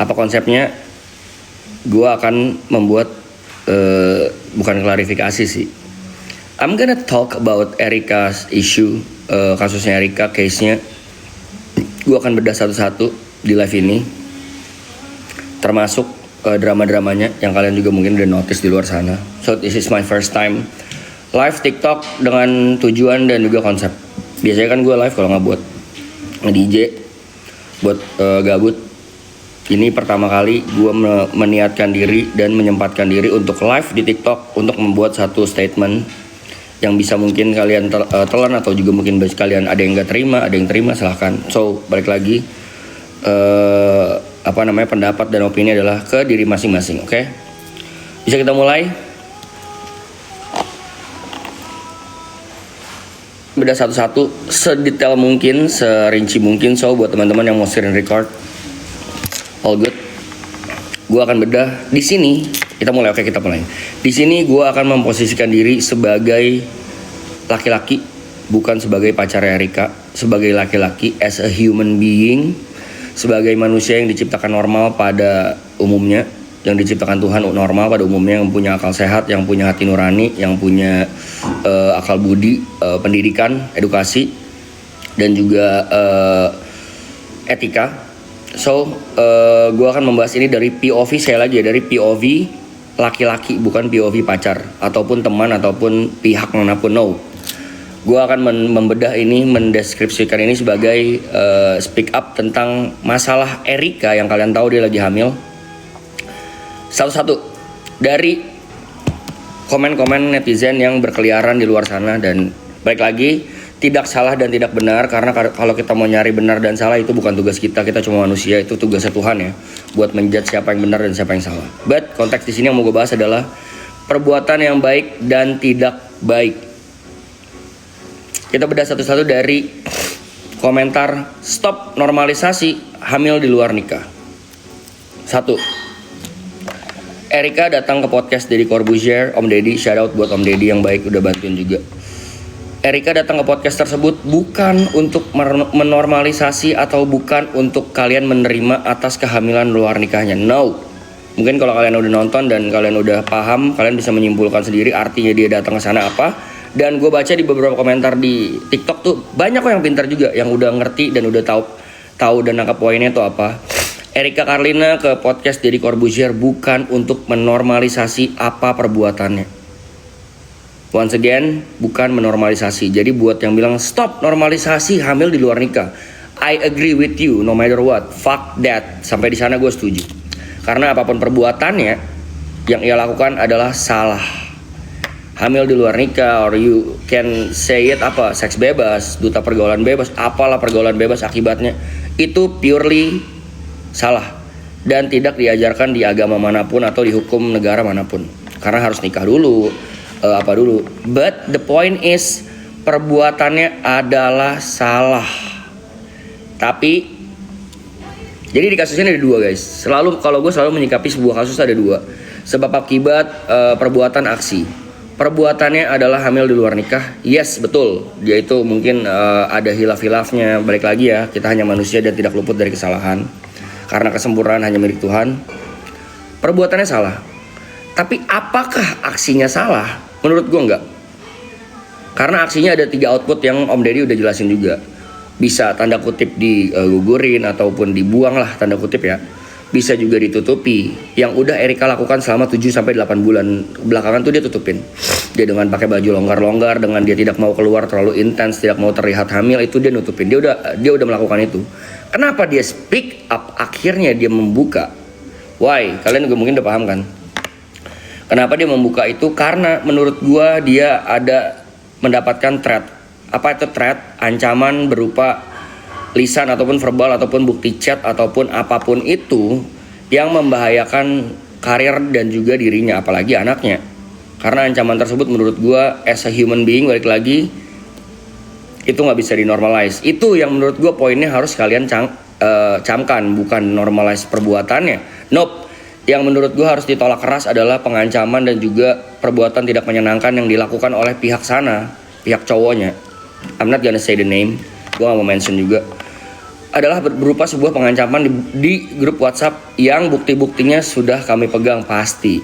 Apa konsepnya? Gue akan membuat bukan klarifikasi sih. I'm gonna talk about Erika's issue, kasusnya Erika, case-nya. Gue akan bedah satu-satu di live ini, termasuk drama-dramanya yang kalian juga mungkin udah notice di luar sana. So this is my first time live TikTok dengan tujuan dan juga konsep. Biasanya kan gue live kalau nggak buat nge-DJ, buat gabut. Ini pertama kali gue meniatkan diri dan menyempatkan diri untuk live di TikTok untuk membuat satu statement yang bisa mungkin kalian telan atau juga mungkin kalian ada yang nggak terima, ada yang terima, silahkan. So balik lagi, pendapat dan opini adalah ke diri masing-masing, oke? Bisa kita mulai? Beda satu-satu, sedetail mungkin, serinci mungkin. So buat teman-teman yang mau screen record, all good. Gue akan bedah di sini. Kita mulai, oke, kita mulai. Di sini gue akan memposisikan diri sebagai laki-laki, bukan sebagai pacar Erika, sebagai laki-laki as a human being, sebagai manusia yang diciptakan normal pada umumnya, yang diciptakan Tuhan normal pada umumnya, yang punya akal sehat, yang punya hati nurani, yang punya akal budi, pendidikan, edukasi, dan juga etika. So, gue akan membahas ini dari POV, saya lagi ya, dari POV laki-laki, bukan POV pacar, ataupun teman, ataupun pihak manapun, no. Gue akan membedah ini, mendeskripsikan ini sebagai speak up tentang masalah Erika yang kalian tahu dia lagi hamil. Satu-satu dari komen-komen netizen yang berkeliaran di luar sana. Dan balik lagi, tidak salah dan tidak benar, karena kalau kita mau nyari benar dan salah itu bukan tugas kita cuma manusia, itu tugasnya Tuhan ya, buat menjudge siapa yang benar dan siapa yang salah. But konteks di sini yang mau gue bahas adalah perbuatan yang baik dan tidak baik. Kita bedah satu-satu dari komentar stop normalisasi hamil di luar nikah. 1. Erika datang ke podcast Deddy Corbuzier, Om Deddy, shout out buat Om Deddy yang baik udah bantuin juga. Erika datang ke podcast tersebut bukan untuk menormalisasi atau bukan untuk kalian menerima atas kehamilan luar nikahnya. No. Mungkin kalau kalian udah nonton dan kalian udah paham, kalian bisa menyimpulkan sendiri artinya dia datang ke sana apa. Dan gue baca di beberapa komentar di TikTok tuh banyak kok yang pintar juga, yang udah ngerti dan udah tahu dan nangkap poinnya itu apa. Erika Carlina ke podcast Deddy Corbuzier bukan untuk menormalisasi apa perbuatannya. Once again, bukan menormalisasi. Jadi buat yang bilang stop normalisasi hamil di luar nikah, I agree with you no matter what. Fuck that. Sampai di sana gue setuju. Karena apapun perbuatannya yang ia lakukan adalah salah. Hamil di luar nikah, or you can say it seks bebas, duta pergaulan bebas, apalah pergaulan bebas akibatnya, itu purely salah dan tidak diajarkan di agama manapun atau di hukum negara manapun, karena harus nikah dulu, but the point is perbuatannya adalah salah. Tapi jadi di kasus ini ada dua guys, kalau gue selalu menyikapi sebuah kasus ada dua, sebab akibat perbuatan aksi. Perbuatannya adalah hamil di luar nikah, yes betul, dia itu mungkin ada hilaf-hilafnya, balik lagi ya, kita hanya manusia dan tidak luput dari kesalahan. Karena kesempurnaan hanya milik Tuhan. Perbuatannya salah. Tapi apakah aksinya salah? Menurut gue enggak. Karena aksinya ada 3 output yang Om Deddy udah jelasin juga. Bisa tanda kutip digugurin ataupun dibuang lah tanda kutip ya. Bisa juga ditutupi. Yang udah Erika lakukan selama 7-8 bulan belakangan tuh dia tutupin. Dia dengan pakai baju longgar-longgar, dengan dia tidak mau keluar terlalu intens, tidak mau terlihat hamil, itu dia nutupin. Dia udah melakukan itu. Kenapa dia speak up? Akhirnya dia membuka. Why? Kalian juga mungkin udah paham kan? Kenapa dia membuka itu? Karena menurut gua dia ada mendapatkan threat. Apa itu threat? Ancaman berupa lisan ataupun verbal ataupun bukti chat ataupun apapun itu yang membahayakan karir dan juga dirinya, apalagi anaknya. Karena ancaman tersebut menurut gua as a human being, balik lagi, itu nggak bisa dinormalize. Itu yang menurut gue poinnya harus kalian camkan, bukan normalize perbuatannya. Nope. Yang menurut gue harus ditolak keras adalah pengancaman dan juga perbuatan tidak menyenangkan yang dilakukan oleh pihak sana, pihak cowoknya. I'm not gonna say the name, gue gak mau mention juga. adalah berupa sebuah pengancaman di grup WhatsApp yang bukti-buktinya sudah kami pegang pasti.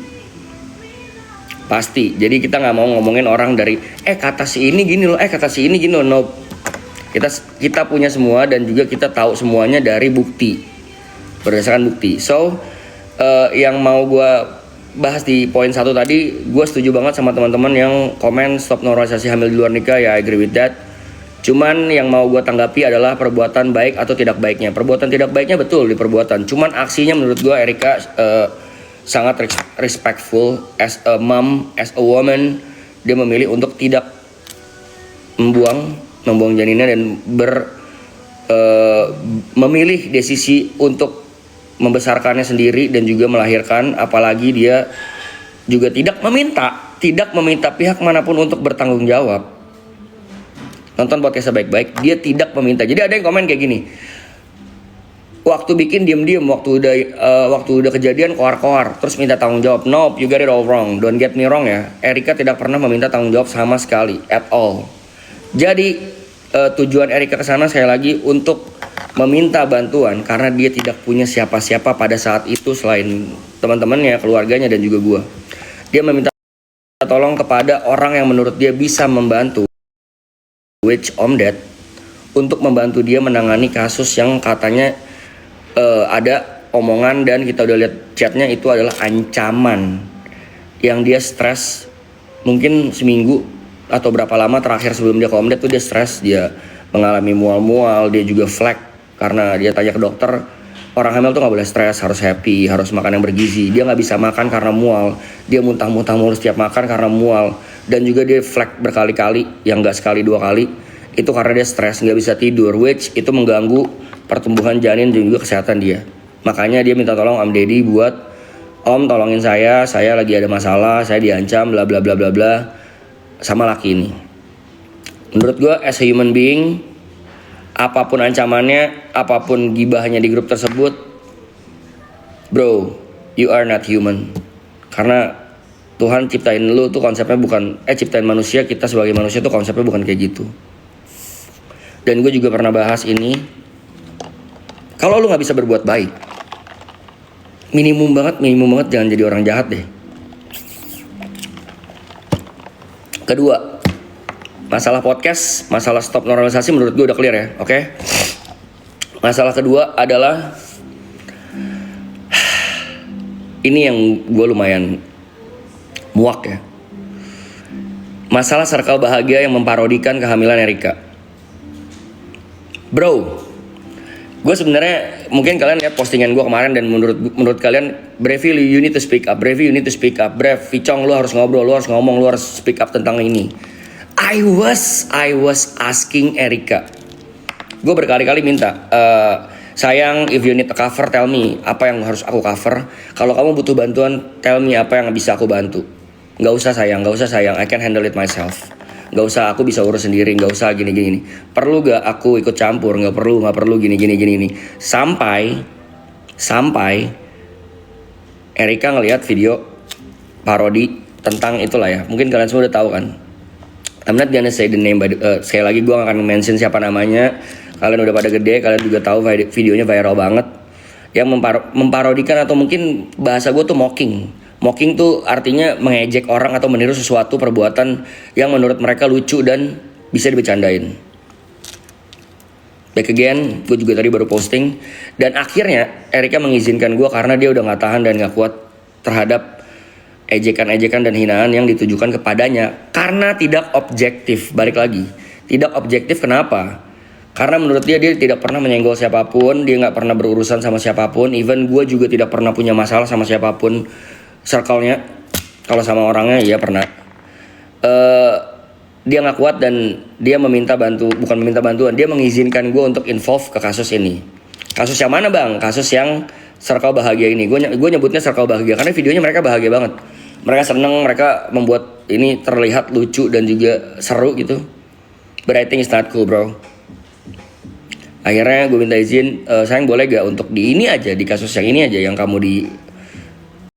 Jadi kita nggak mau ngomongin orang dari kata si ini gini loh, kata si ini gini loh. No. Kita punya semua dan juga kita tahu semuanya dari bukti, berdasarkan bukti. So yang mau gue bahas di poin 1 tadi, gue setuju banget sama teman-teman yang komen stop normalisasi hamil di luar nikah. Ya, I agree with that. Cuman yang mau gue tanggapi adalah perbuatan baik atau tidak baiknya. Perbuatan tidak baiknya betul di perbuatan. Cuman aksinya menurut gue Erika sangat respectful as a mom, as a woman. Dia memilih untuk tidak membuang janinnya dan memilih desisi untuk membesarkannya sendiri dan juga melahirkan. Apalagi dia juga tidak meminta pihak manapun untuk bertanggung jawab. Nonton podcastnya baik-baik, dia tidak meminta. Jadi ada yang komen kayak gini, waktu bikin diem-diem, waktu udah kejadian koar-koar, terus minta tanggung jawab. Nope, you got it all wrong. Don't get me wrong ya, Erika tidak pernah meminta tanggung jawab sama sekali, at all. Jadi tujuan Erika kesana sekali lagi untuk meminta bantuan karena dia tidak punya siapa-siapa pada saat itu selain teman-temannya, keluarganya dan juga gua. Dia meminta tolong kepada orang yang menurut dia bisa membantu, which Om Ded, untuk membantu dia menangani kasus yang katanya ada omongan dan kita udah lihat chatnya itu adalah ancaman yang dia stres mungkin seminggu atau berapa lama terakhir sebelum dia ke Om Ded tuh dia stres, dia mengalami mual-mual, dia juga flek karena dia tanya ke dokter orang hamil tuh nggak boleh stres, harus happy, harus makan yang bergizi. Dia nggak bisa makan karena mual, dia muntah-muntah mulu setiap makan karena mual. Dan juga dia flek berkali-kali, yang gak sekali 2 kali. Itu karena dia stres, gak bisa tidur, which itu mengganggu pertumbuhan janin dan juga kesehatan dia. Makanya dia minta tolong Om Deddy buat, Om tolongin saya lagi ada masalah, saya diancam bla bla bla bla bla sama laki ini. Menurut gue as a human being, apapun ancamannya, apapun gibahnya di grup tersebut, bro, you are not human. Karena Tuhan ciptain lu tuh konsepnya bukan, ciptain manusia, kita sebagai manusia tuh konsepnya bukan kayak gitu. Dan gue juga pernah bahas ini, kalau lu gak bisa berbuat baik, minimum banget jangan jadi orang jahat deh. Kedua, masalah podcast, masalah stop normalisasi menurut gue udah clear ya, oke? Masalah kedua adalah, ini yang gue lumayan muak ya. Masalah circle bahagia yang memparodikan kehamilan Erika. Bro, gue sebenarnya mungkin kalian lihat postingan gue kemarin dan menurut kalian, Brevi you need to speak up, Brevi you need to speak up, Brev, Vicong lu harus ngobrol, lu harus ngomong, lu harus speak up tentang ini. I was asking Erika. Gue berkali-kali minta, sayang, if you need a cover, tell me apa yang harus aku cover. Kalau kamu butuh bantuan, tell me apa yang bisa aku bantu. Gak usah sayang, I can handle it myself. Gak usah, aku bisa urus sendiri, gak usah gini. Perlu gak aku ikut campur? Gak perlu gini. Sampai Erika ngelihat video parodi tentang itulah ya. Mungkin kalian semua udah tahu kan. I'm not gonna say the name, sekali lagi gue gak akan mention siapa namanya. Kalian udah pada gede, kalian juga tahu videonya viral banget. Yang memparodikan atau mungkin bahasa gue tuh mocking. Mocking tuh artinya mengejek orang atau meniru sesuatu perbuatan yang menurut mereka lucu dan bisa dibercandain. Back again, gue juga tadi baru posting. Dan akhirnya Erika mengizinkan gue karena dia udah gak tahan dan gak kuat terhadap ejekan-ejekan dan hinaan yang ditujukan kepadanya. Karena tidak objektif, balik lagi. Tidak objektif kenapa? Karena menurut dia tidak pernah menyenggol siapapun, dia gak pernah berurusan sama siapapun. Even gue juga tidak pernah punya masalah sama siapapun circle-nya. Kalau sama orangnya ya pernah. Dia gak kuat dan dia bukan meminta bantuan, dia mengizinkan gue untuk involve ke kasus ini. Kasus yang mana bang? Kasus yang circle bahagia ini. Gue nyebutnya circle bahagia karena videonya mereka bahagia banget. Mereka seneng, mereka membuat ini terlihat lucu dan juga seru gitu. But I think it's not cool bro. Akhirnya gue minta izin, sayang boleh gak untuk di ini aja, di kasus yang ini aja yang kamu